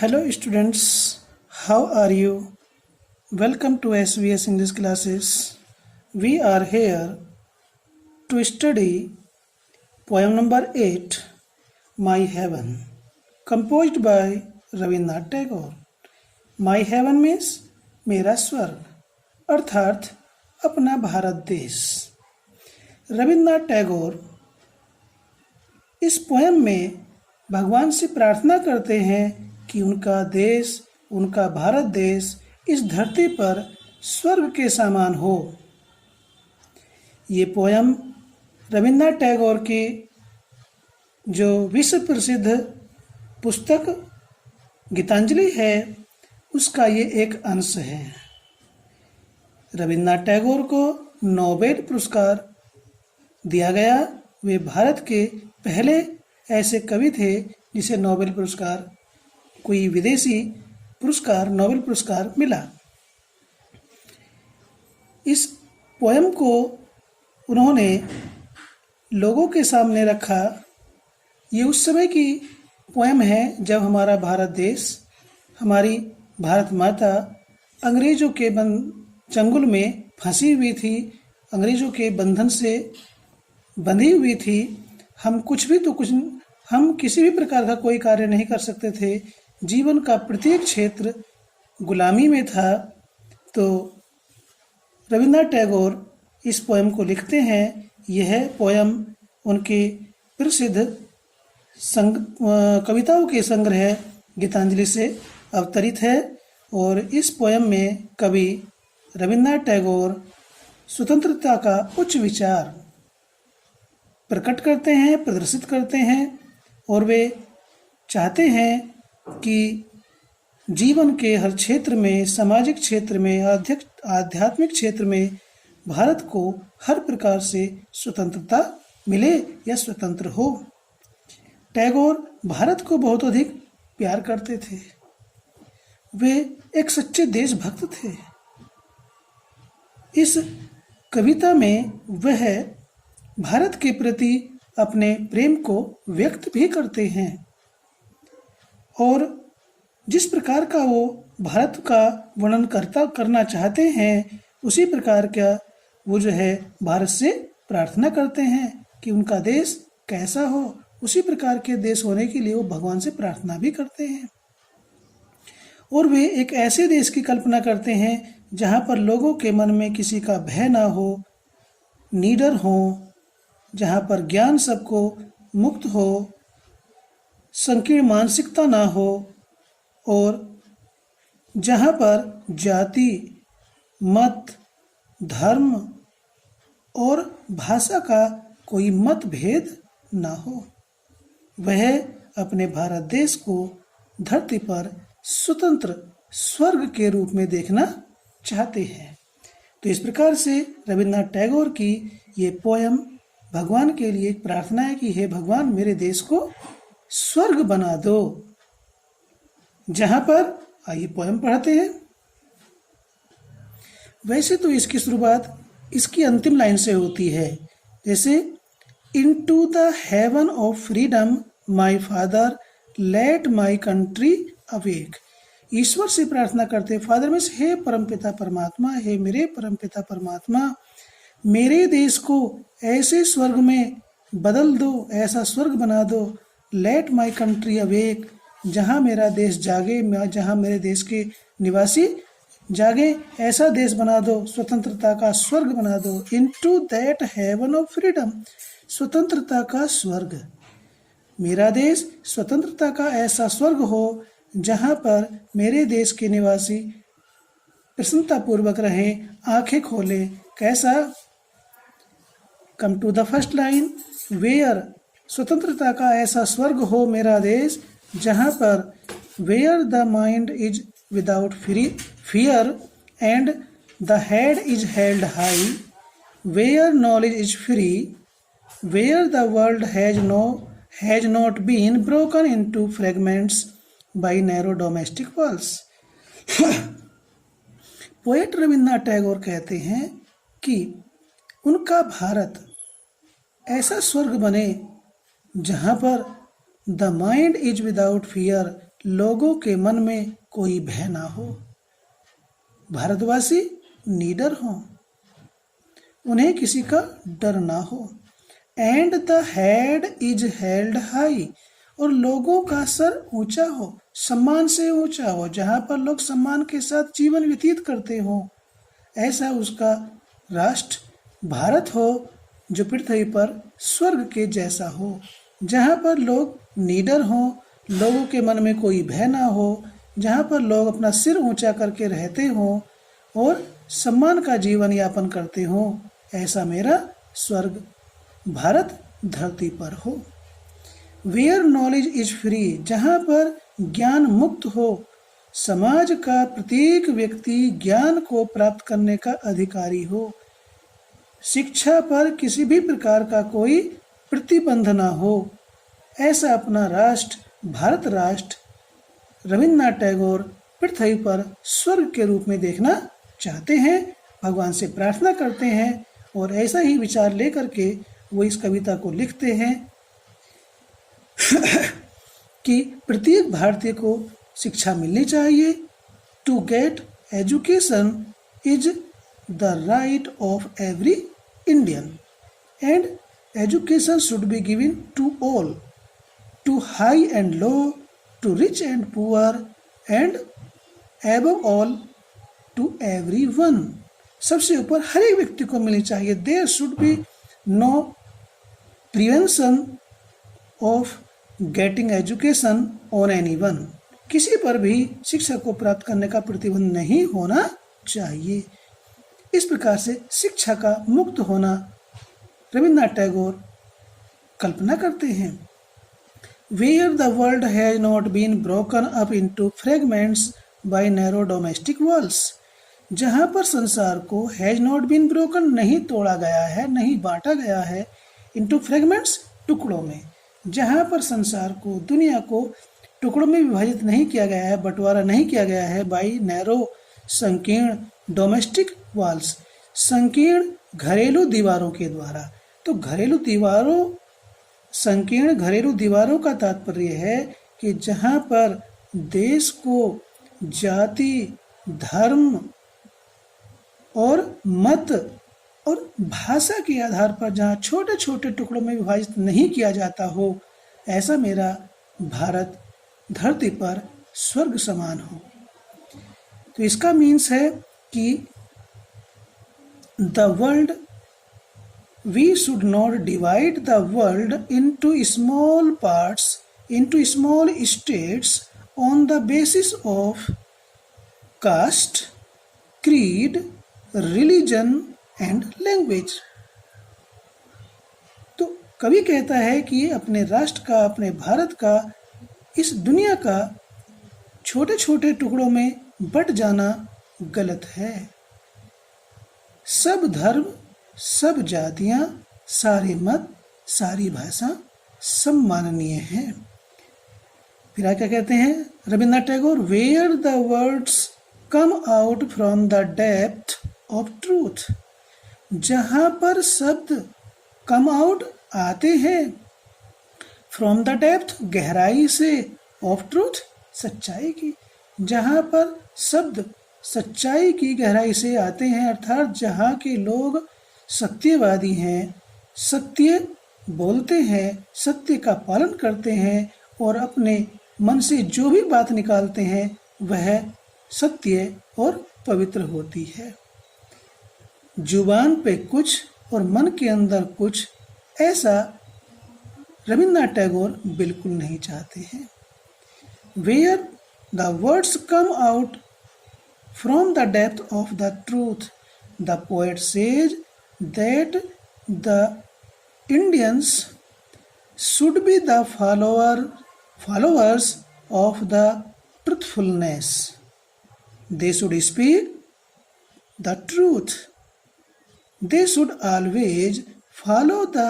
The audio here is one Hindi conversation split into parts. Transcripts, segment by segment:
Hello students, how are you? Welcome to SVS English classes. We are here to study poem number 8, My Heaven, composed by Rabindranath Tagore. My Heaven means मेरा स्वर्ग अर्थात अपना भारत देश। रविन्द्रनाथ टैगोर इस पोएम में भगवान से प्रार्थना करते हैं कि उनका देश, उनका भारत देश इस धरती पर स्वर्ग के समान हो। ये पोएम रविन्द्रनाथ टैगोर की जो विश्व प्रसिद्ध पुस्तक गीतांजलि है उसका ये एक अंश है। रविन्द्रनाथ टैगोर को नोबेल पुरस्कार दिया गया। वे भारत के पहले ऐसे कवि थे जिसे नोबेल पुरस्कार, कोई विदेशी पुरस्कार, नोबेल पुरस्कार मिला। इस पोएम को उन्होंने लोगों के सामने रखा। ये उस समय की पोएम है जब हमारा भारत देश, हमारी भारत माता अंग्रेजों के चंगुल में फंसी हुई थी, अंग्रेजों के बंधन से बंधी हुई थी। हम किसी भी प्रकार का कोई कार्य नहीं कर सकते थे। जीवन का प्रत्येक क्षेत्र गुलामी में था। तो रविन्द्रनाथ टैगोर इस पोएम को लिखते हैं। यह पोएम उनके प्रसिद्ध कविताओं के संग्रह गीतांजलि से अवतरित है। और इस पोएम में कवि रविन्द्रनाथ टैगोर स्वतंत्रता का उच्च विचार प्रकट करते हैं, प्रदर्शित करते हैं और वे चाहते हैं कि जीवन के हर क्षेत्र में, सामाजिक क्षेत्र में, आध्यात्मिक क्षेत्र में भारत को हर प्रकार से स्वतंत्रता मिले या स्वतंत्र हो। टैगोर भारत को बहुत अधिक प्यार करते थे। वे एक सच्चे देशभक्त थे। इस कविता में वह भारत के प्रति अपने प्रेम को व्यक्त भी करते हैं और जिस प्रकार का वो भारत का वर्णन करना चाहते हैं उसी प्रकार का वो जो है भारत से प्रार्थना करते हैं कि उनका देश कैसा हो। उसी प्रकार के देश होने के लिए वो भगवान से प्रार्थना भी करते हैं। और वे एक ऐसे देश की कल्पना करते हैं जहाँ पर लोगों के मन में किसी का भय ना हो, निडर हो, जहाँ पर ज्ञान सबको मुक्त हो, संकीर्ण मानसिकता ना हो और जहाँ पर जाति, मत, धर्म और भाषा का कोई मतभेद ना हो। वह अपने भारत देश को धरती पर स्वतंत्र स्वर्ग के रूप में देखना चाहते हैं। तो इस प्रकार से रविन्द्रनाथ टैगोर की ये पोएम भगवान के लिए एक प्रार्थना है कि हे भगवान, मेरे देश को स्वर्ग बना दो। जहां पर आइए पोएम पढ़ते हैं। वैसे तो इसकी शुरुआत इसकी अंतिम लाइन से होती है, जैसे into the heaven of freedom my father let my country awake. ईश्वर से प्रार्थना करते, फादर में हे परमपिता परमात्मा, हे मेरे परमपिता परमात्मा, मेरे देश को ऐसे स्वर्ग में बदल दो, ऐसा स्वर्ग बना दो। लेट माय कंट्री अवेक, जहाँ मेरा देश जागे, जहाँ मेरे देश के निवासी जागे, ऐसा देश बना दो, स्वतंत्रता का स्वर्ग बना दो। Into that heaven of freedom, स्वतंत्रता का स्वर्ग। मेरा देश स्वतंत्रता का ऐसा स्वर्ग हो जहाँ पर मेरे देश के निवासी प्रसन्नता पूर्वक रहें, आंखें खोलें। कैसा? Come to the first line, where, स्वतंत्रता का ऐसा स्वर्ग हो मेरा देश जहाँ पर where the mind is without fear and the head is held high, where knowledge is free, where the world has not been broken into fragments by narrow domestic walls. Poet Rabindranath Tagore कहते हैं कि उनका भारत ऐसा स्वर्ग बने जहाँ पर the mind is without fear, लोगों के मन में कोई भय ना हो। भारतवासी निडर हों, उन्हें किसी का डर ना हो। And the head is held high, और लोगों का सर ऊंचा हो, सम्मान से ऊंचा हो। जहां पर लोग सम्मान के साथ जीवन व्यतीत करते हो, ऐसा उसका राष्ट्र भारत हो, जो पृथ्वी पर स्वर्ग के जैसा हो। जहाँ पर लोग निडर हों, लोगों के मन में कोई भय ना हो, जहाँ पर लोग अपना सिर ऊंचा करके रहते हों और सम्मान का जीवन यापन करते हों, ऐसा मेरा स्वर्ग भारत धरती पर हो। वेयर नॉलेज इज फ्री, जहाँ पर ज्ञान मुक्त हो। समाज का प्रत्येक व्यक्ति ज्ञान को प्राप्त करने का अधिकारी हो। शिक्षा पर किसी भी प्रकार का कोई प्रतिबंध ना हो, ऐसा अपना राष्ट्र भारत राष्ट्र रविन्द्रनाथ टैगोर पृथ्वी पर स्वर्ग के रूप में देखना चाहते हैं, भगवान से प्रार्थना करते हैं और ऐसा ही विचार लेकर के वो इस कविता को लिखते हैं कि प्रत्येक भारतीय को शिक्षा मिलनी चाहिए। To get education is the right of every Indian and education should be given to all, to high and low, to rich and poor and above all to every one. सबसे ऊपर हर एक व्यक्ति को मिलनी चाहिए। There should be no prevention of getting education on any one, किसी पर भी शिक्षा को प्राप्त करने का प्रतिबंध नहीं होना चाहिए। इस प्रकार से शिक्षा का मुक्त होना रविन्द्रनाथ टैगोर कल्पना करते हैं। Where the world has not been broken up into fragments by narrow domestic walls, जहाँ पर संसार को हैज नॉट बीन ब्रोकन नहीं तोड़ा गया है, नहीं बांटा गया है, इनटू फ्रेगमेंट्स टुकड़ों में, जहाँ पर संसार को दुनिया को टुकड़ों में विभाजित नहीं किया गया है, बंटवारा नहीं किया गया है, बाई नैरो संकीर्ण डोमेस्टिक वॉल्स, संकीर्ण घरेलू दीवारों के द्वारा। तो घरेलू दीवारों, संकीर्ण घरेलू दीवारों का तात्पर्य है कि जहाँ पर देश को जाति, धर्म और मत और भाषा के आधार पर जहाँ छोटे छोटे टुकड़ों में विभाजित नहीं किया जाता हो, ऐसा मेरा भारत धरती पर स्वर्ग समान हो। तो इसका मीन्स है कि the world, we should not divide the world into small parts, into small states on the basis of caste, creed, religion and language. तो कवि कहता है कि अपने राष्ट्र का, अपने भारत का, इस दुनिया का छोटे छोटे टुकड़ों में बट जाना गलत है। सब धर्म, सब जातियां, सारे मत, सारी भाषा सम्माननीय है। फिर क्या कहते हैं Rabindranath Tagore, where the words come out from the depth of truth, जहां पर शब्द कम आउट आते हैं, फ्रॉम द डेप्थ गहराई से, ऑफ ट्रूथ सच्चाई की, जहां पर शब्द सच्चाई की गहराई से आते हैं, अर्थात जहां के लोग सत्यवादी हैं, सत्य बोलते हैं, सत्य का पालन करते हैं और अपने मन से जो भी बात निकालते हैं वह सत्य और पवित्र होती है। जुबान पे कुछ और मन के अंदर कुछ, ऐसा रविन्द्रनाथ टैगोर बिल्कुल नहीं चाहते हैं। Where the words come out from the depth of the truth, the poet says that the Indians should be the followers of the truthfulness. They should speak the truth. They should always follow the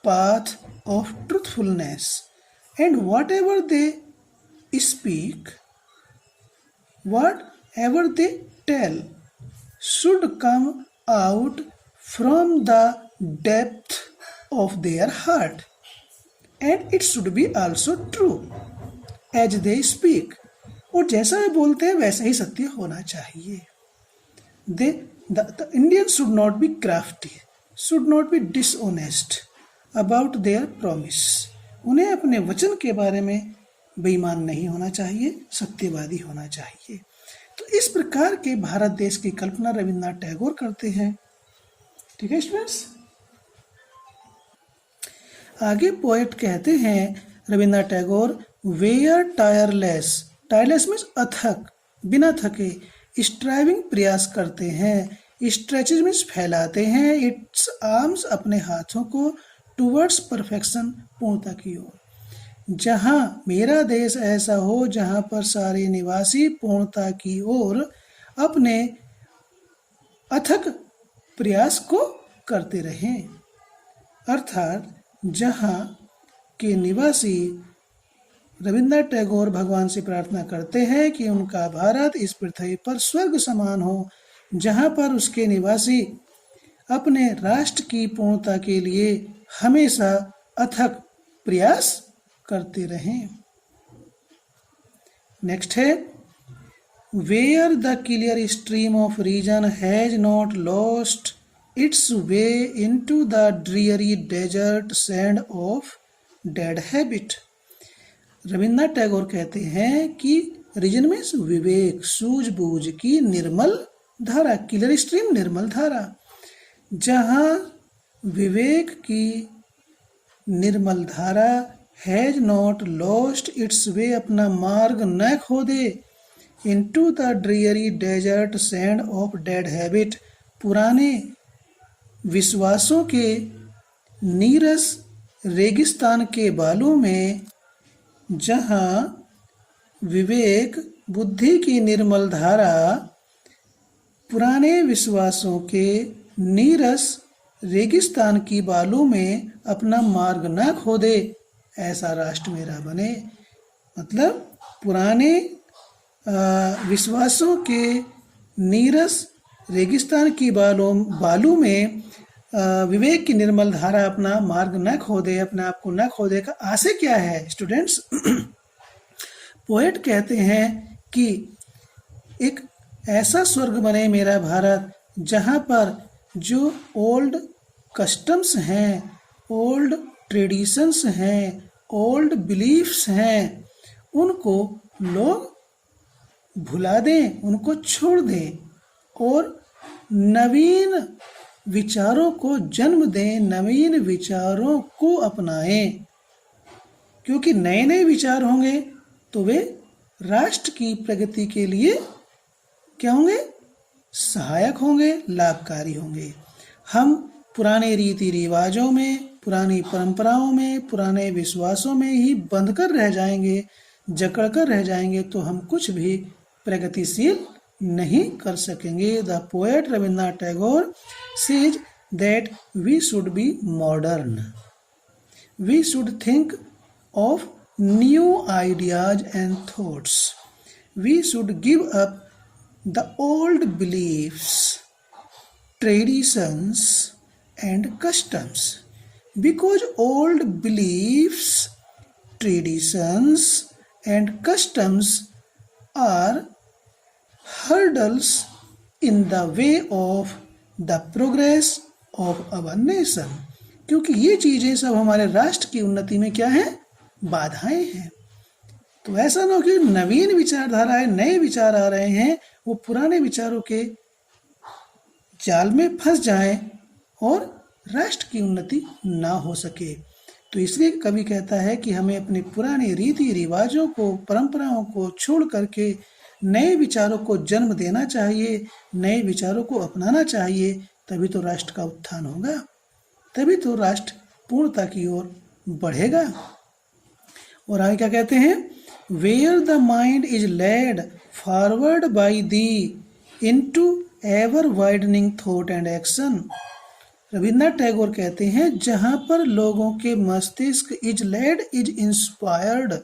path of truthfulness, and whatever they speak, whatever they tell, should come out from the depth of their heart, and it should be also true. As they speak, और जैसा वे बोलते हैं वैसा ही सत्य होना चाहिए। The Indians should not be crafty, should not be dishonest about their promise. उन्हें अपने वचन के बारे में बेईमान नहीं होना चाहिए, सत्यवादी होना चाहिए। तो इस प्रकार के भारत देश की कल्पना रविन्द्रनाथ टैगोर करते हैं। ठीक है स्टूडेंट्स। आगे पोएट कहते हैं Rabindranath Tagore, where tireless, tireless means अथक, बिना थके, स्ट्राइविंग प्रयास करते हैं, स्ट्रेचेज मीन्स फैलाते हैं, इट्स आर्म्स अपने हाथों को, टूवर्ड्स परफेक्शन पूर्णता की ओर। जहां मेरा देश ऐसा हो जहां पर सारे निवासी पूर्णता की ओर अपने अथक प्रयास को करते रहें, अर्थात जहां के निवासी रविन्द्रनाथ टैगोर भगवान से प्रार्थना करते हैं कि उनका भारत इस पृथ्वी पर स्वर्ग समान हो, जहां पर उसके निवासी अपने राष्ट्र की पूर्णता के लिए हमेशा अथक प्रयास करते रहें। नेक्स्ट है, where the clear stream of reason has not lost its way into the dreary desert sand of dead habit. Rabindranath Tagore कहते हैं कि रीजन में विवेक, सूझबूझ की निर्मल धारा, क्लियर स्ट्रीम निर्मल धारा, जहां विवेक की निर्मल धारा has not lost its way, अपना मार्ग न खो दे, into the dreary desert sand of dead habit, पुराने विश्वासों के नीरस रेगिस्तान के बालू में, जहां विवेक बुद्धि की निर्मल धारा पुराने विश्वासों के नीरस रेगिस्तान की बालू में अपना मार्ग न खो दे, ऐसा राष्ट्र मेरा बने। मतलब पुराने विश्वासों के नीरस रेगिस्तान की बालू में विवेक की निर्मल धारा अपना मार्ग न खो दे, अपने आप को न खो दे। का आशय क्या है स्टूडेंट्स? पोएट कहते हैं कि एक ऐसा स्वर्ग बने मेरा भारत, जहां पर जो ओल्ड कस्टम्स हैं, ओल्ड ट्रेडिशंस हैं, ओल्ड बिलीफ्स हैं, उनको लोग भुला दें, उनको छोड़ दें और नवीन विचारों को जन्म दें, नवीन विचारों को अपनाएं, क्योंकि नए नए विचार होंगे तो वे राष्ट्र की प्रगति के लिए क्या होंगे? सहायक होंगे, लाभकारी होंगे। हम पुराने रीति रिवाजों में, पुरानी परंपराओं में, पुराने विश्वासों में ही बंध कर रह जाएंगे, जकड़ कर रह जाएंगे, तो हम कुछ भी प्रगतिशील नहीं कर सकेंगे। The poet Rabindranath Tagore says that we should be modern. We should think of new ideas and thoughts. We should give up the old beliefs, traditions and customs, because old beliefs, traditions and customs are hurdles in the way of the progress of our nation, क्योंकि ये चीजें सब हमारे राष्ट्र की उन्नति में क्या है? बाधाएं हैं। तो ऐसा ना हो कि नवीन विचारधाराएं, नए विचार आ रहे हैं, वो पुराने विचारों के जाल में फंस जाएं और राष्ट्र की उन्नति ना हो सके। तो इसलिए कवि कहता है कि हमें अपने पुराने रीति रिवाजों को, परंपराओं को छोड़ करके नए विचारों को जन्म देना चाहिए, नए विचारों को अपनाना चाहिए, तभी तो राष्ट्र का उत्थान होगा, तभी तो राष्ट्र पूर्णता की ओर बढ़ेगा। और आगे क्या कहते हैं? Where the mind is led forward by the into ever widening thought and action. Rabindranath Tagore कहते हैं, जहां पर लोगों के मस्तिष्क is led is inspired,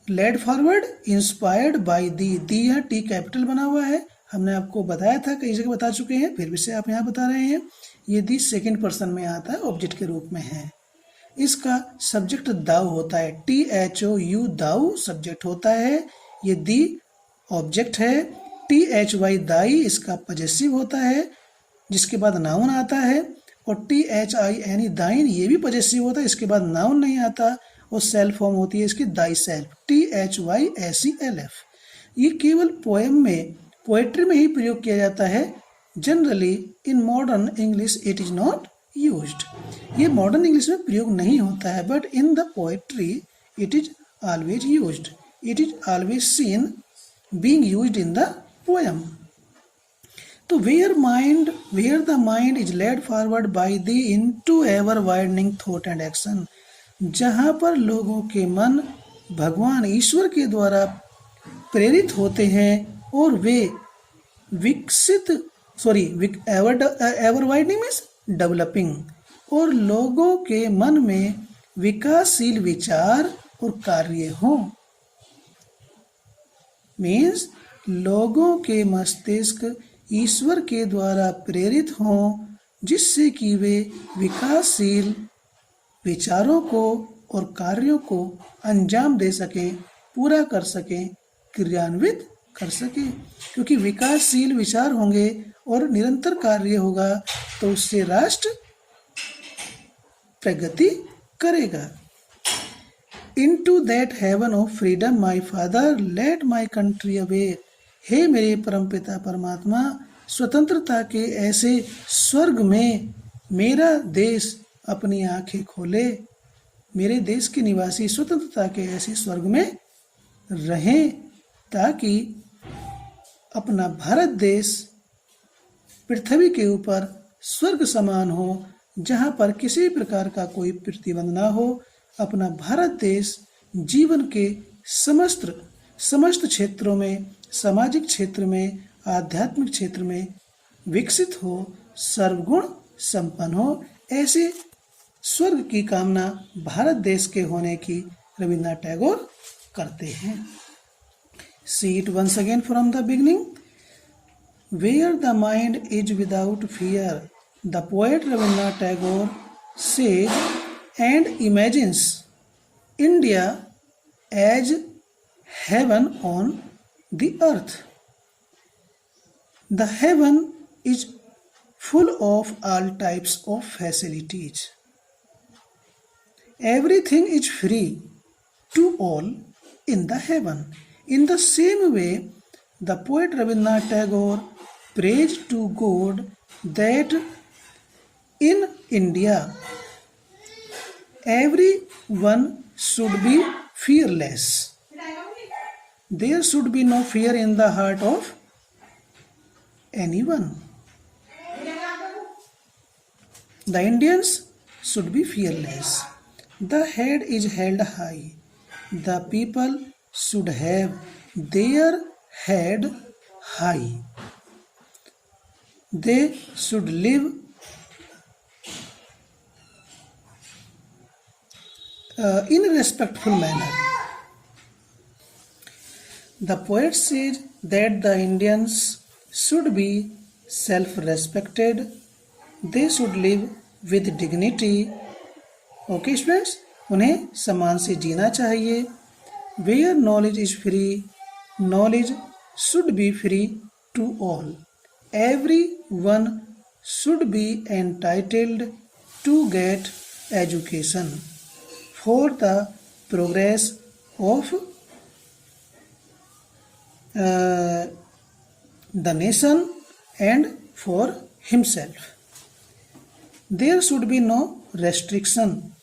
led forward, inspired by the यहाँ टी कैपिटल बना हुआ है, हमने आपको बताया था, कई जगह बता चुके हैं, फिर भी से आप यहाँ बता रहे हैं। ये दी सेकंड पर्सन में आता है, ऑब्जेक्ट के रूप में है। इसका सब्जेक्ट दाऊ होता है, THOU दाऊ सब्जेक्ट होता है, ये दी ऑब्जेक्ट है। THY दाई इसका पजेसिव होता है जिसके बाद नाउन आता है, और THINE दाइन ये भी पजेसिव होता है, इसके बाद नाउन नहीं आता, और सेल्फ फॉर्म होती है इसकी दाई सेल्फ, THYSELF। ये केवल पोएम में, पोएट्री में ही प्रयोग किया जाता है। Generally in modern English it is not used. ये मॉडर्न इंग्लिश में प्रयोग नहीं होता है, but in the poetry it is always used, it is always seen being used in the poem. तो where the mind is led forward by the into ever widening thought and action, जहाँ पर लोगों के मन भगवान ईश्वर के द्वारा प्रेरित होते हैं और वे एवर वाइडनिंग मीन्स डेवलपिंग, और लोगों के मन में विकासशील विचार और कार्य हों, मीन्स लोगों के मस्तिष्क ईश्वर के द्वारा प्रेरित हों, जिससे कि वे विकासशील विचारों को और कार्यों को अंजाम दे सकें, पूरा कर सकें, क्रियान्वित कर सकें। क्योंकि विकासशील विचार होंगे और निरंतर कार्य होगा तो उससे राष्ट्र प्रगति करेगा। Into that heaven of freedom, my Father, let my country away। हे मेरे परमपिता परमात्मा, स्वतंत्रता के ऐसे स्वर्ग में मेरा देश अपनी आंखें खोले। मेरे देश के निवासी स्वतंत्रता के ऐसे स्वर्ग में रहें, ताकि अपना भारत देश पृथ्वी के ऊपर स्वर्ग समान हो, जहाँ पर किसी प्रकार का कोई प्रतिबंध ना हो। अपना भारत देश जीवन के समस्त क्षेत्रों में, सामाजिक क्षेत्र में, आध्यात्मिक क्षेत्र में विकसित हो, सर्वगुण संपन्न हो। ऐसे स्वर्ग की कामना भारत देश के होने की रविन्द्रनाथ टैगोर करते हैं। See it once again from the beginning. Where the mind is without fear, the poet Rabindranath Tagore says and imagines India as heaven on the earth. The heaven is full of all types of facilities. Everything is free to all in the heaven. In the same way, the poet Rabindranath Tagore prays to God that in India everyone should be fearless. There should be no fear in the heart of anyone. The Indians should be fearless. The head is held high. The people should have their head high. They should live in a respectful manner. The poet says that the Indians should be self-respected. They should live with dignity. Okay, students, उन्हें सम्मान से जीना चाहिए। Where knowledge is free, knowledge should be free to all. Everyone should be entitled to get education for the progress of the nation and for himself. There should be no restriction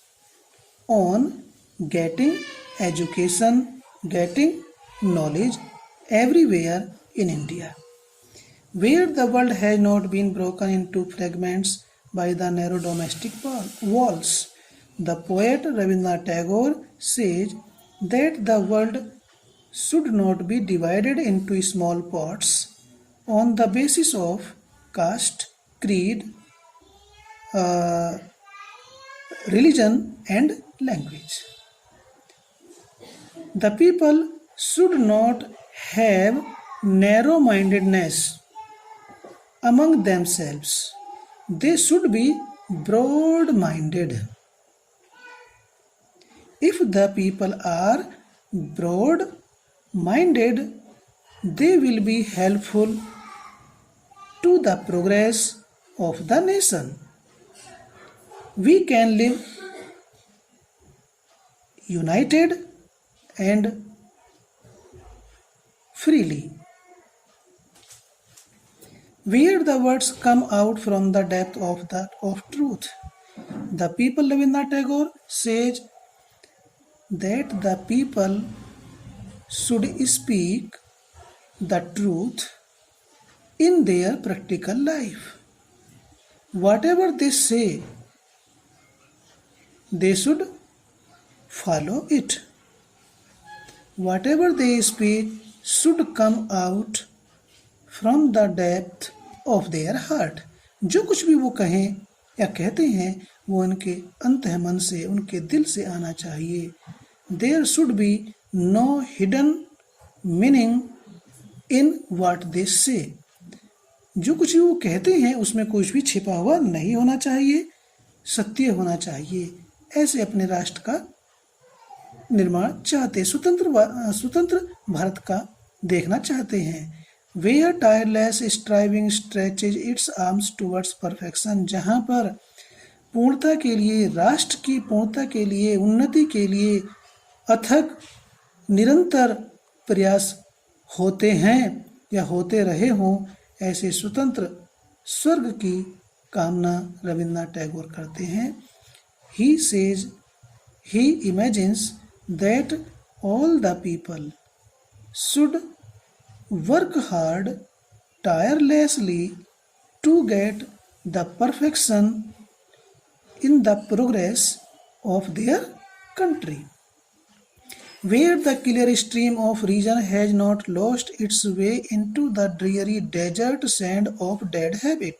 on getting education, getting knowledge everywhere in India. Where the world has not been broken into fragments by the narrow domestic walls, the poet Rabindranath Tagore says that the world should not be divided into small parts on the basis of caste, creed, religion and language. The people should not have narrow-mindedness among themselves. They should be broad-minded. If the people are broad minded, they will be helpful to the progress of the nation. We can live united and freely. Where the words come out from the depth of truth. The people, Rabindranath Tagore says that the people should speak the truth in their practical life. Whatever they say, they should follow it. Whatever they speak should come out from the depth of their heart. जो कुछ भी वो कहें या कहते हैं वो उनके अंतः मन से, उनके दिल से आना चाहिए. There should be no hidden meaning in what they say. जो कुछ भी वो कहते हैं उसमें कुछ भी छिपा हुआ नहीं होना चाहिए, सत्य होना चाहिए. ऐसे अपने राष्ट्र का निर्माण चाहते, स्वतंत्र भारत का देखना चाहते हैं. Where tireless striving stretches its arms towards perfection, जहाँ पर पूर्णता के लिए, राष्ट्र की पूर्णता के लिए, उन्नति के लिए अथक निरंतर प्रयास होते हैं या होते रहे हों, ऐसे स्वतंत्र स्वर्ग की कामना रविन्द्रनाथ टैगोर करते हैं. He says, he imagines that all the people should work hard tirelessly to get the perfection in the progress of their country. Where the clear stream of reason has not lost its way into the dreary desert sand of dead habit.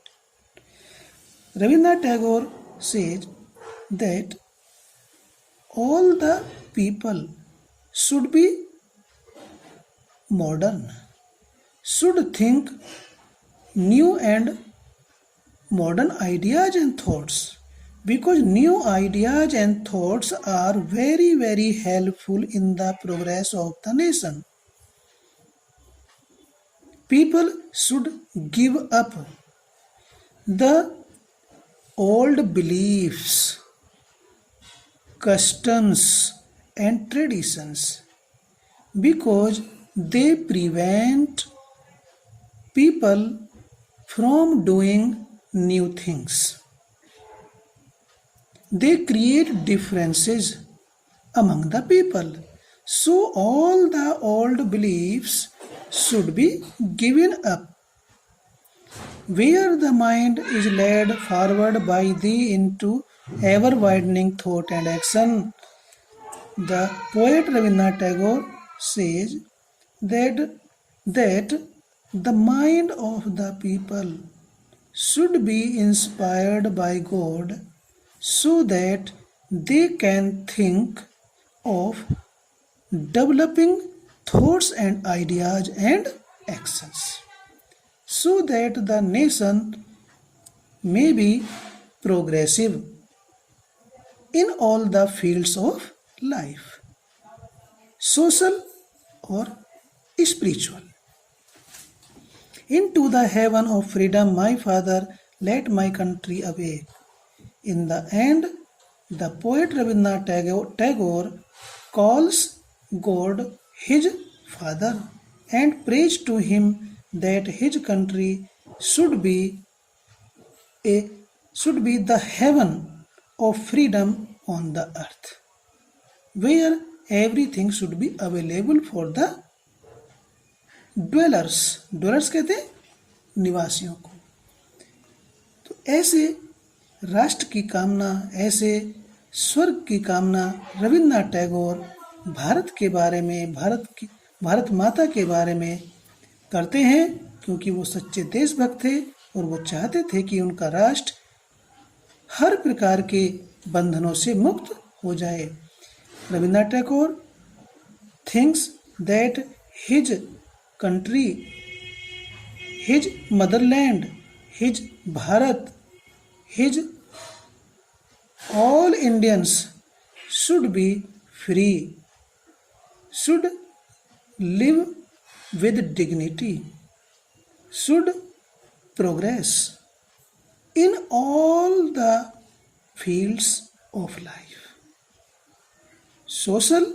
Rabindranath Tagore says that all the people should be modern, should think new and modern ideas and thoughts, because new ideas and thoughts are very, very helpful in the progress of the nation. People should give up the old beliefs, customs and traditions, because they prevent people from doing new things. They create differences among the people. So all the old beliefs should be given up. Where the mind is led forward by thee into ever-widening thought and action, the poet Rabindranath Tagore says that the mind of the people should be inspired by God so that they can think of developing thoughts and ideas and actions, so that the nation may be progressive in all the fields of life, social or spiritual. Into the heaven of freedom, my Father, let my country awake. In the end, the poet Rabindranath Tagore calls God his Father and prays to him that his country should be the heaven of freedom on the earth, where everything should be available for the dwellers कहते हैं निवासियों को. तो ऐसे राष्ट्र की कामना, ऐसे स्वर्ग की कामना रविन्द्रनाथ टैगोर भारत के बारे में, भारत माता के बारे में करते हैं, क्योंकि वो सच्चे देशभक्त थे और वो चाहते थे कि उनका राष्ट्र हर प्रकार के बंधनों से मुक्त हो जाए. Rabindranath Tagore thinks that his country, his motherland, his Bharat, his all Indians should be free, should live with dignity, should progress in all the fields of life, social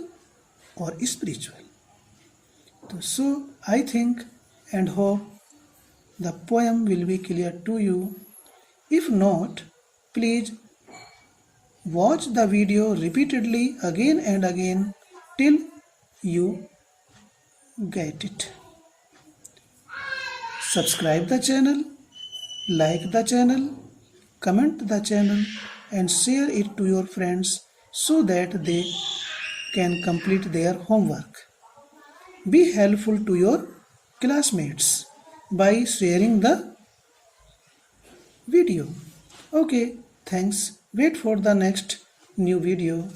or spiritual. So I think and hope the poem will be clear to you. If not, please watch the video repeatedly again and again till you get it. Subscribe the channel, like the channel, comment the channel and share it to your friends so that they can complete their homework. Be helpful to your classmates by sharing the video. Okay, thanks. Wait for the next new video.